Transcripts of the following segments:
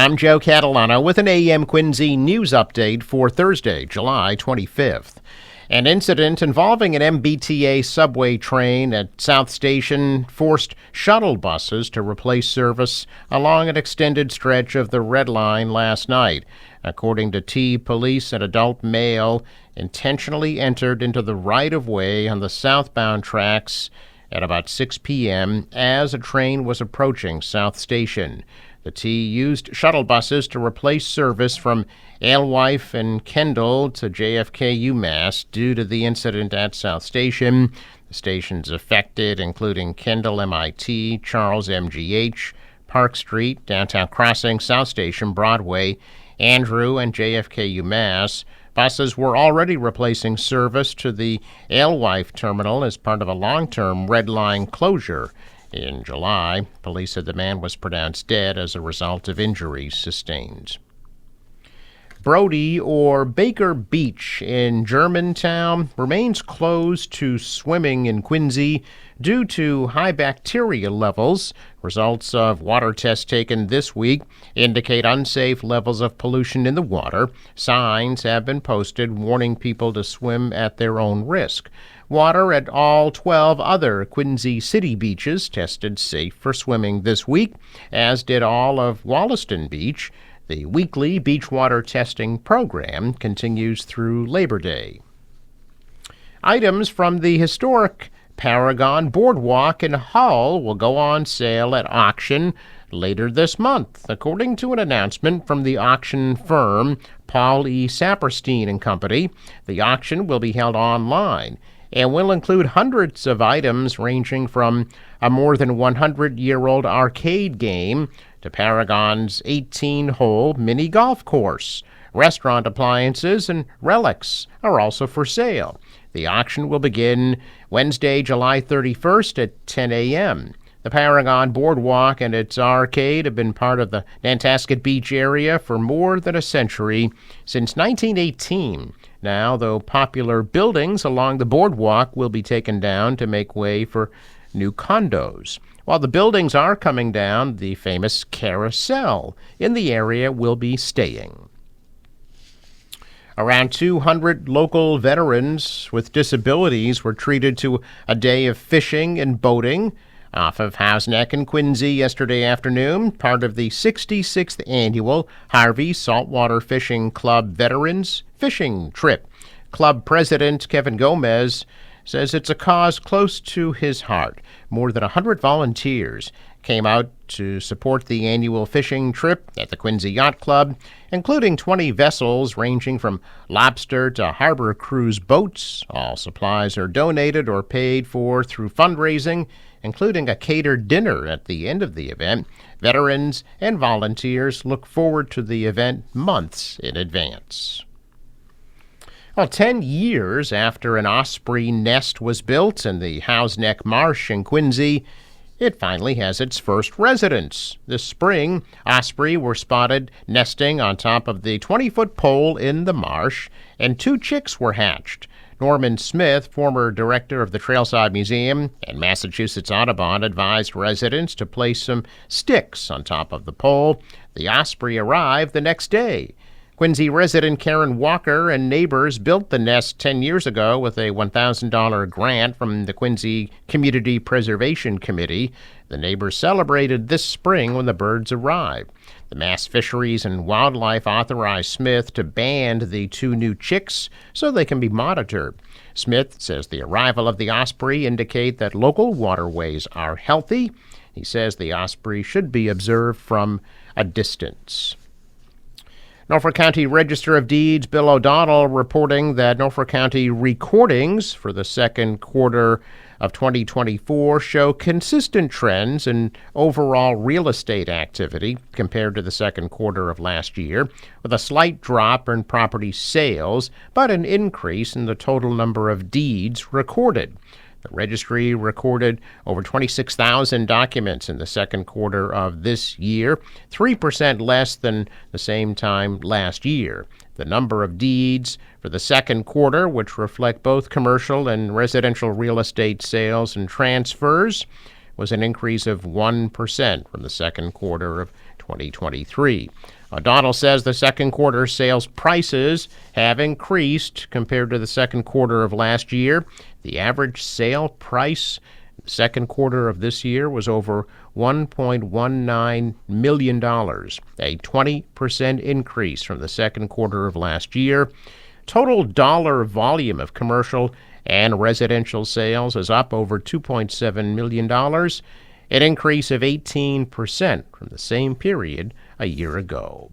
I'm Joe Catalano with an AM Quincy news update for Thursday, July 25th. An incident involving an MBTA subway train at South Station forced shuttle buses to replace service along an extended stretch of the Red Line last night. According to T Police, an adult male intentionally entered into the right-of-way on the southbound tracks at about 6 p.m. as a train was approaching South Station. The T used shuttle buses to replace service from Alewife and Kendall to JFK UMass due to the incident at South Station. The stations affected, including Kendall MIT, Charles MGH, Park Street, Downtown Crossing, South Station, Broadway, Andrew, and JFK UMass. Buses were already replacing service to the Alewife terminal as part of a long-term Red Line closure. In July, police said the man was pronounced dead as a result of injuries sustained. Brody or Baker Beach in Germantown remains closed to swimming in Quincy due to high bacteria levels. Results of water tests taken this week indicate unsafe levels of pollution in the water. Signs have been posted warning people to swim at their own risk. Water at all 12 other Quincy City beaches tested safe for swimming this week, as did all of Wollaston Beach. The weekly beach water testing program continues through Labor Day. Items from the historic Paragon Boardwalk in Hull will go on sale at auction later this month, according to an announcement from the auction firm Paul E. Saperstein and Company. The auction will be held online and will include hundreds of items ranging from a more than 100-year-old arcade game to Paragon's 18-hole mini golf course. Restaurant appliances and relics are also for sale. The auction will begin Wednesday, July 31st at 10 a.m. The Paragon Boardwalk and its arcade have been part of the Nantasket Beach area for more than a century, since 1918. Now, though, popular buildings along the boardwalk will be taken down to make way for new condos. While the buildings are coming down, the famous carousel in the area will be staying. Around 200 local veterans with disabilities were treated to a day of fishing and boating off of Howe's Neck in Quincy yesterday afternoon, part of the 66th annual Harvey Saltwater Fishing Club Veterans Fishing Trip. Club President Kevin Gomez says it's a cause close to his heart. More than 100 volunteers came out to support the annual fishing trip at the Quincy Yacht Club, including 20 vessels ranging from lobster to harbor cruise boats. All supplies are donated or paid for through fundraising, including a catered dinner at the end of the event. Veterans and volunteers look forward to the event months in advance. Well, 10 years after an osprey nest was built in the Howe's Neck Marsh in Quincy, it finally has its first residents. This spring, osprey were spotted nesting on top of the 20-foot pole in the marsh, and 2 chicks were hatched. Norman Smith, former director of the Trailside Museum and Massachusetts Audubon, advised residents to place some sticks on top of the pole. The osprey arrived the next day. Quincy resident Karen Walker and neighbors built the nest 10 years ago with a $1,000 grant from the Quincy Community Preservation Committee. The neighbors celebrated this spring when the birds arrived. The Mass Fisheries and Wildlife authorized Smith to band the 2 new chicks so they can be monitored. Smith says the arrival of the osprey indicate that local waterways are healthy. He says the osprey should be observed from a distance. Norfolk County Register of Deeds Bill O'Donnell reporting that Norfolk County recordings for the second quarter of 2024 show consistent trends in overall real estate activity compared to the second quarter of last year, with a slight drop in property sales, but an increase in the total number of deeds recorded. The registry recorded over 26,000 documents in the second quarter of this year, 3% less than the same time last year. The number of deeds for the second quarter, which reflect both commercial and residential real estate sales and transfers, was an increase of 1% from the second quarter of 2023. O'Donnell says the second quarter sales prices have increased compared to the second quarter of last year. The average sale price in the second quarter of this year was over $1.19 million, a 20% increase from the second quarter of last year. Total dollar volume of commercial and residential sales is up over $2.7 million, an increase of 18% from the same period a year ago.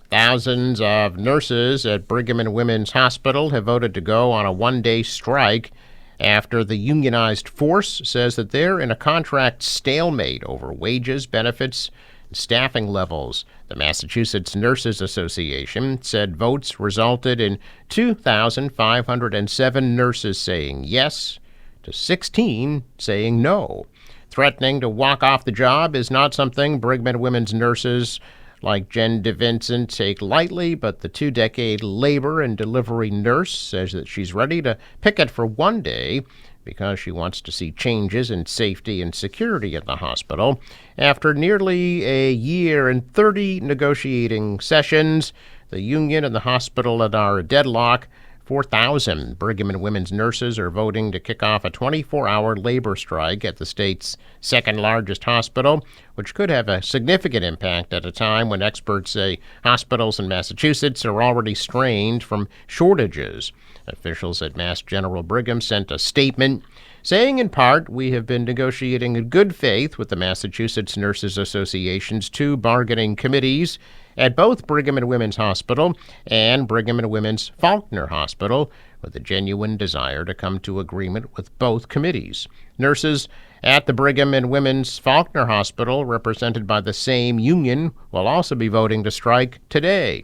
Thousands of nurses at Brigham and Women's Hospital have voted to go on a one-day strike after the unionized force says that they're in a contract stalemate over wages, benefits, and staffing levels. The Massachusetts Nurses Association said votes resulted in 2,507 nurses saying yes to 16 saying no. Threatening to walk off the job is not something Brigham and Women's nurses like Jen DeVincent take lightly, but the 2-decade labor and delivery nurse says that she's ready to picket for one day because she wants to see changes in safety and security at the hospital. After nearly a year and 30 negotiating sessions, the union and the hospital are a deadlock. 4,000 Brigham and Women's nurses are voting to kick off a 24-hour labor strike at the state's second-largest hospital, which could have a significant impact at a time when experts say hospitals in Massachusetts are already strained from shortages. Officials at Mass General Brigham sent a statement saying, in part, we have been negotiating in good faith with the Massachusetts Nurses Association's two bargaining committees at both Brigham and Women's Hospital and Brigham and Women's Faulkner Hospital, with a genuine desire to come to agreement with both committees. Nurses at the Brigham and Women's Faulkner Hospital, represented by the same union, will also be voting to strike today.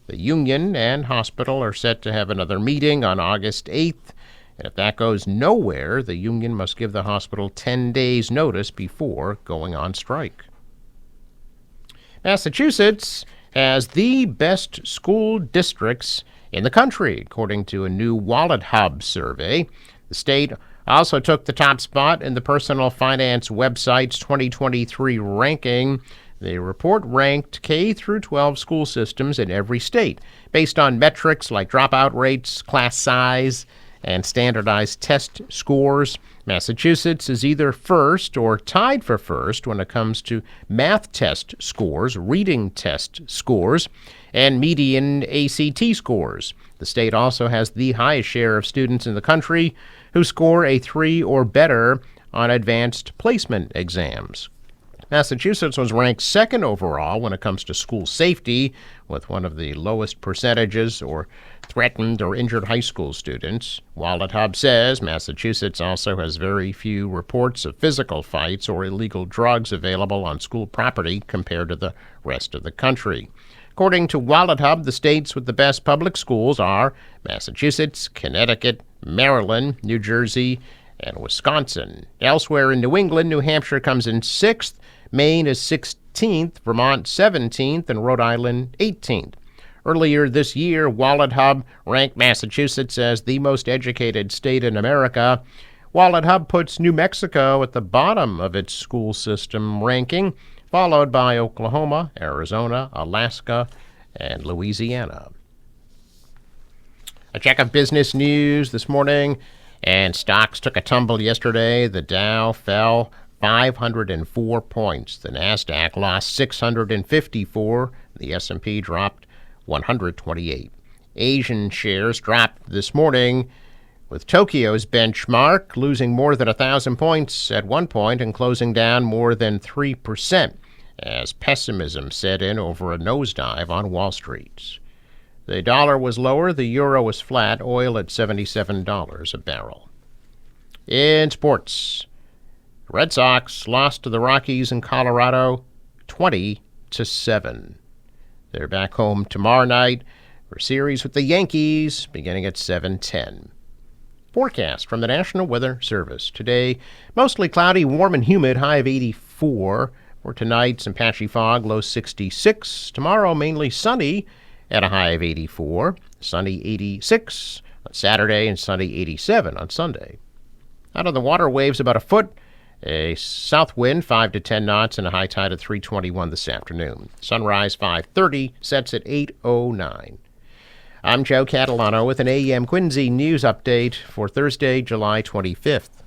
The union and hospital are set to have another meeting on August 8th, and if that goes nowhere, the union must give the hospital 10 days' notice before going on strike. Massachusetts has the best school districts in the country, according to a new WalletHub survey. The state also took the top spot in the personal finance website's 2023 ranking. The report ranked K through 12 school systems in every state based on metrics like dropout rates, class size, and standardized test scores. Massachusetts is either first or tied for first when it comes to math test scores, reading test scores, and median ACT scores. The state also has the highest share of students in the country who score a 3 or better on advanced placement exams. Massachusetts was ranked second overall when it comes to school safety, with one of the lowest percentages or threatened or injured high school students. WalletHub says Massachusetts also has very few reports of physical fights or illegal drugs available on school property compared to the rest of the country. According to WalletHub, the states with the best public schools are Massachusetts, Connecticut, Maryland, New Jersey, and Wisconsin. Elsewhere in New England, New Hampshire comes in 6th, Maine is 16th, Vermont 17th, and Rhode Island 18th. Earlier this year, WalletHub ranked Massachusetts as the most educated state in America. WalletHub puts New Mexico at the bottom of its school system ranking, followed by Oklahoma, Arizona, Alaska, and Louisiana. A check of business news this morning, and stocks took a tumble yesterday. The Dow fell 504 points. The Nasdaq lost 654. The S&P dropped 128. Asian shares dropped this morning, with Tokyo's benchmark losing more than 1,000 points at one point and closing down more than 3% as pessimism set in over a nosedive on Wall Street. The dollar was lower, the euro was flat, oil at $77 a barrel. In sports, Red Sox lost to the Rockies in Colorado 20-7. They're back home tomorrow night for a series with the Yankees beginning at 7:10. Forecast from the National Weather Service. Today, mostly cloudy, warm and humid, high of 84. For tonight, some patchy fog, low 66. Tomorrow, mainly sunny at a high of 84. Sunny 86 on Saturday and sunny 87 on Sunday. Out of the water, waves about a foot A south wind 5 to 10 knots and a high tide at 3:21 this afternoon. Sunrise 5:30, sets at 8:09. I'm Joe Catalano with an AM Quincy news update for Thursday, July 25th.